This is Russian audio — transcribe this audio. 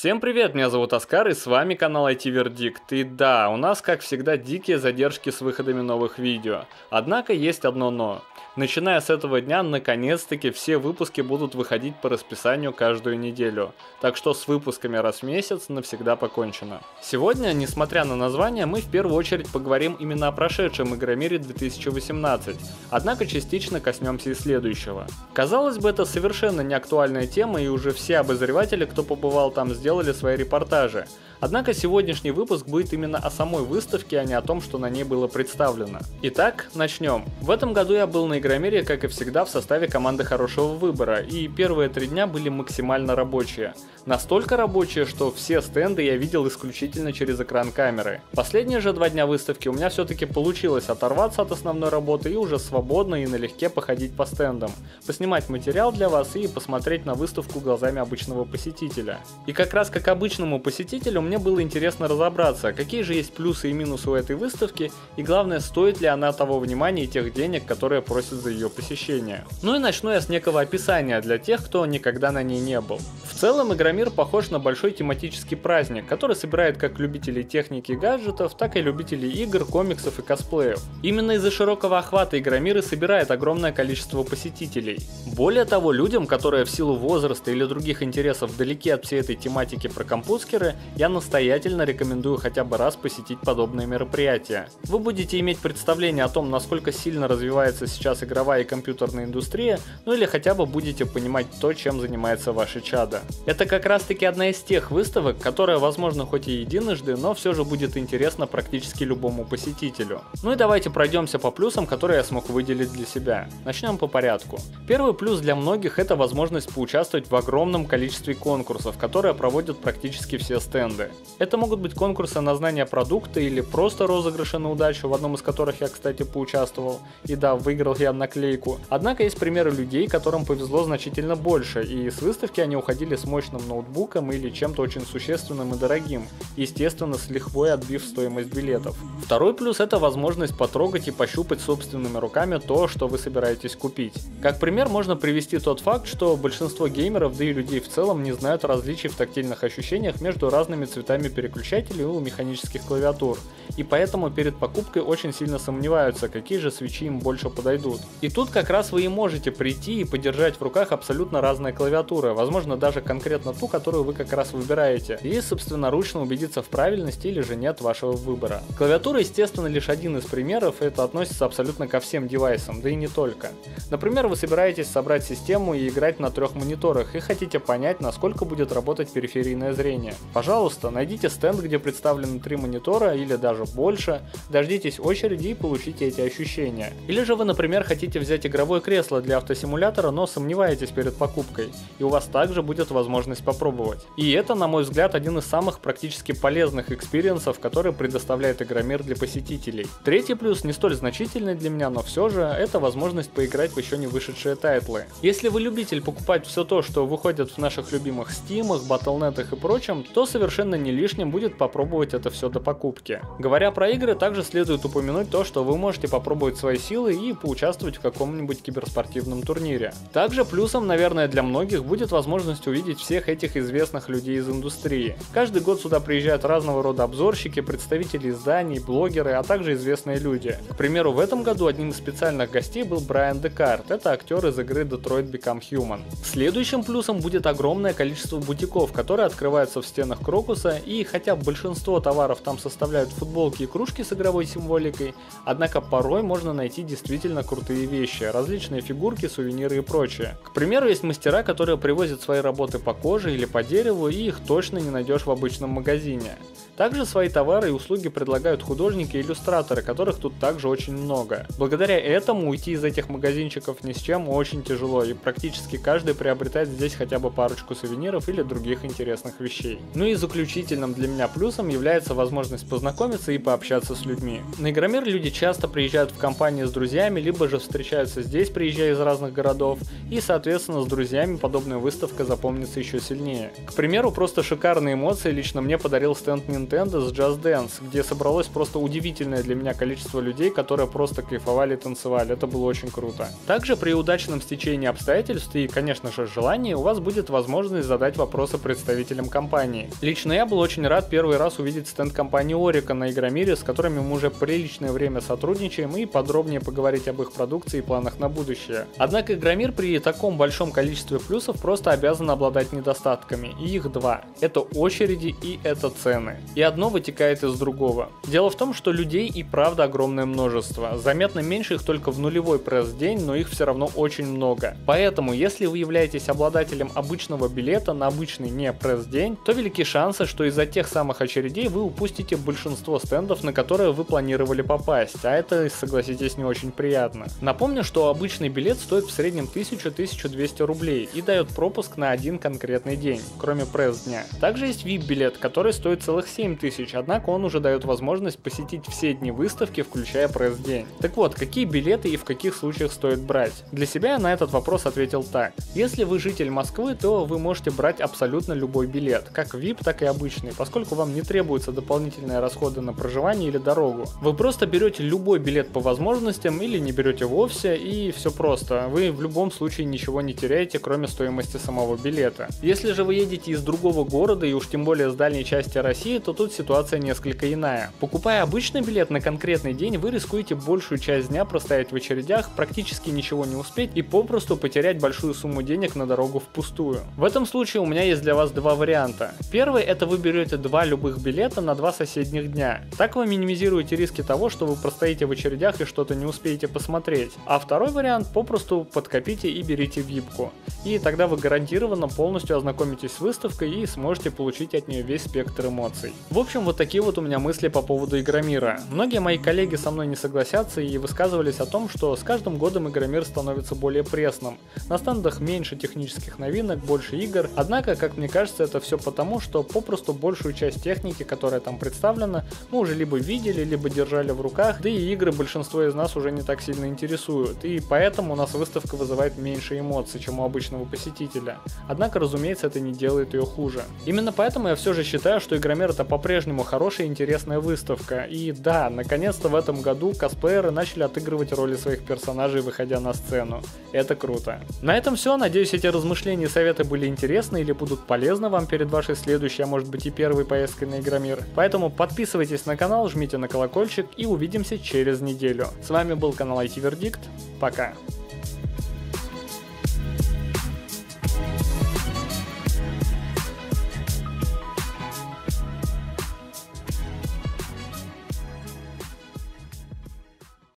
Всем привет, меня зовут Оскар, и с вами канал IT Verdict. И да, у нас, как всегда, дикие задержки с выходами новых видео. Однако есть одно но. Начиная с этого дня, наконец-таки, все выпуски будут выходить по расписанию каждую неделю. Так что с выпусками раз в месяц навсегда покончено. Сегодня, несмотря на название, мы в первую очередь поговорим именно о прошедшем Игромире 2018. Однако частично коснемся и следующего. Казалось бы, это совершенно не актуальная тема, и уже все обозреватели, кто побывал там, сделали свои репортажи. Однако сегодняшний выпуск будет именно о самой выставке, а не о том, что на ней было представлено. Итак, начнем. В этом году я был на Игромире, как и всегда, в составе команды хорошего выбора, и первые 3 дня были максимально рабочие. Настолько рабочие, что все стенды я видел исключительно через экран камеры. Последние же 2 дня выставки у меня все-таки получилось оторваться от основной работы и уже свободно и налегке походить по стендам, поснимать материал для вас и посмотреть на выставку глазами обычного посетителя. И как раз как обычному посетителю мне было интересно разобраться, какие же есть плюсы и минусы у этой выставки, и главное, стоит ли она того внимания и тех денег, которые просят за ее посещение. Ну и начну я с некого описания для тех, кто никогда на ней не был. В целом Игромир похож на большой тематический праздник, который собирает как любителей техники и гаджетов, так и любителей игр, комиксов и косплеев. Именно из-за широкого охвата Игромир и собирает огромное количество посетителей. Более того, людям, которые в силу возраста или других интересов далеки от всей этой тематики про компьютеры, я настоятельно рекомендую хотя бы раз посетить подобные мероприятия. Вы будете иметь представление о том, насколько сильно развивается сейчас игровая и компьютерная индустрия, ну или хотя бы будете понимать то, чем занимается ваше чадо. Это как раз таки одна из тех выставок, которая, возможно, хоть и единожды, но все же будет интересна практически любому посетителю. Ну и давайте пройдемся по плюсам, которые я смог выделить для себя. Начнем по порядку. Первый плюс для многих — это возможность поучаствовать в огромном количестве конкурсов, которые проводят практически все стенды. Это могут быть конкурсы на знание продукта или просто розыгрыши на удачу, в одном из которых я, кстати, поучаствовал. И да, выиграл я наклейку. Однако есть примеры людей, которым повезло значительно больше, и с выставки они уходили с мощным ноутбуком или чем-то очень существенным и дорогим, естественно, с лихвой отбив стоимость билетов. Второй плюс — это возможность потрогать и пощупать собственными руками то, что вы собираетесь купить. Как пример можно привести тот факт, что большинство геймеров, да и людей в целом, не знают различий в тактильных ощущениях между разными цветами переключателей у механических клавиатур, и поэтому перед покупкой очень сильно сомневаются, какие же свитчи им больше подойдут. И тут как раз вы и можете прийти и подержать в руках абсолютно разные клавиатуры, возможно даже конкретно ту, которую вы как раз выбираете, и собственноручно убедиться в правильности или же нет вашего выбора. Клавиатура, естественно, лишь один из примеров, и это относится абсолютно ко всем девайсам, да и не только. Например, вы собираетесь собрать систему и играть на 3 мониторах и хотите понять, насколько будет работать периферийное зрение. Пожалуйста, найдите стенд, где представлены 3 монитора или даже больше, дождитесь очереди и получите эти ощущения. Или же вы, например, хотите взять игровое кресло для автосимулятора, но сомневаетесь перед покупкой, и у вас также будет возможность попробовать. И это, на мой взгляд, один из самых практически полезных экспириенсов, который предоставляет Игромир для посетителей. Третий плюс, не столь значительный для меня, но все же, это возможность поиграть в еще не вышедшие тайтлы. Если вы любитель покупать все то, что выходит в наших любимых Steam'ах, Battle.net и прочем, то совершенно не лишним будет попробовать это все до покупки. Говоря про игры, также следует упомянуть то, что вы можете попробовать свои силы и поучаствовать в каком-нибудь киберспортивном турнире. Также плюсом, наверное, для многих будет возможность увидеть всех этих известных людей из индустрии. Каждый год сюда приезжают разного рода обзорщики, представители изданий, блогеры, а также известные люди. К примеру, в этом году одним из специальных гостей был Брайан Декарт, это актер из игры Detroit Become Human. Следующим плюсом будет огромное количество бутиков, которые открываются в стенах Крокуса, и хотя большинство товаров там составляют футболки и кружки с игровой символикой, однако порой можно найти действительно крутые вещи, различные фигурки, сувениры и прочее. К примеру, есть мастера, которые привозят свои работы по коже или по дереву, и их точно не найдешь в обычном магазине. Также свои товары и услуги предлагают художники и иллюстраторы, которых тут также очень много. Благодаря этому уйти из этих магазинчиков ни с чем очень тяжело, и практически каждый приобретает здесь хотя бы парочку сувениров или других интересных вещей. Ну и заключительным для меня плюсом является возможность познакомиться и пообщаться с людьми. На Игромир люди часто приезжают в компании с друзьями, либо же встречаются здесь, приезжая из разных городов, и соответственно с друзьями подобная выставка запомнится еще сильнее. К примеру, просто шикарные эмоции лично мне подарил стенд Nintendo Nintendo с Just Dance, где собралось просто удивительное для меня количество людей, которые просто кайфовали и танцевали. Это было очень круто. Также при удачном стечении обстоятельств и, конечно же, желании, у вас будет возможность задать вопросы представителям компании. Лично я был очень рад первый раз увидеть стенд компании Oricon на Игромире, с которыми мы уже приличное время сотрудничаем, и подробнее поговорить об их продукции и планах на будущее. Однако Игромир при таком большом количестве плюсов просто обязан обладать недостатками, и их два. Это очереди и это цены. И одно вытекает из другого. Дело в том, что людей и правда огромное множество. Заметно меньше их только в нулевой пресс-день, но их все равно очень много. Поэтому, если вы являетесь обладателем обычного билета на обычный не пресс-день, то велики шансы, что из-за тех самых очередей вы упустите большинство стендов, на которые вы планировали попасть, а это, согласитесь, не очень приятно. Напомню, что обычный билет стоит в среднем 1000-1200 рублей и дает пропуск на один конкретный день, кроме пресс-дня. Также есть VIP-билет, который стоит целых 7000, однако он уже дает возможность посетить все дни выставки, включая пресс-день. Так вот, какие билеты и в каких случаях стоит брать? Для себя я на этот вопрос ответил так. Если вы житель Москвы, то вы можете брать абсолютно любой билет, как VIP, так и обычный, поскольку вам не требуются дополнительные расходы на проживание или дорогу. Вы просто берете любой билет по возможностям или не берете вовсе, и все просто. Вы в любом случае ничего не теряете, кроме стоимости самого билета. Если же вы едете из другого города и уж тем более с дальней части России, то тут ситуация несколько иная. Покупая обычный билет на конкретный день, вы рискуете большую часть дня простоять в очередях, практически ничего не успеть и попросту потерять большую сумму денег на дорогу впустую. В этом случае у меня есть для вас два варианта. Первый — это вы берете два любых билета на два соседних дня. Так вы минимизируете риски того, что вы простоите в очередях и что-то не успеете посмотреть. А второй вариант — попросту подкопите и берите випку. И тогда вы гарантированно полностью ознакомитесь с выставкой и сможете получить от нее весь спектр эмоций. В общем, вот такие вот у меня мысли по поводу Игромира. Многие мои коллеги со мной не согласятся и высказывались о том, что с каждым годом Игромир становится более пресным. На стендах меньше технических новинок, больше игр. Однако, как мне кажется, это все потому, что попросту большую часть техники, которая там представлена, мы уже либо видели, либо держали в руках, да и игры большинство из нас уже не так сильно интересуют. И поэтому у нас выставка вызывает меньше эмоций, чем у обычного посетителя. Однако, разумеется, это не делает ее хуже. Именно поэтому я все же считаю, что Игромир — это по-прежнему хорошая и интересная выставка. И да, наконец-то в этом году косплееры начали отыгрывать роли своих персонажей, выходя на сцену. Это круто. На этом все. Надеюсь, эти размышления и советы были интересны или будут полезны вам перед вашей следующей, а может быть и первой поездкой на Игромир. Поэтому подписывайтесь на канал, жмите на колокольчик и увидимся через неделю. С вами был канал IT Verdict. Пока.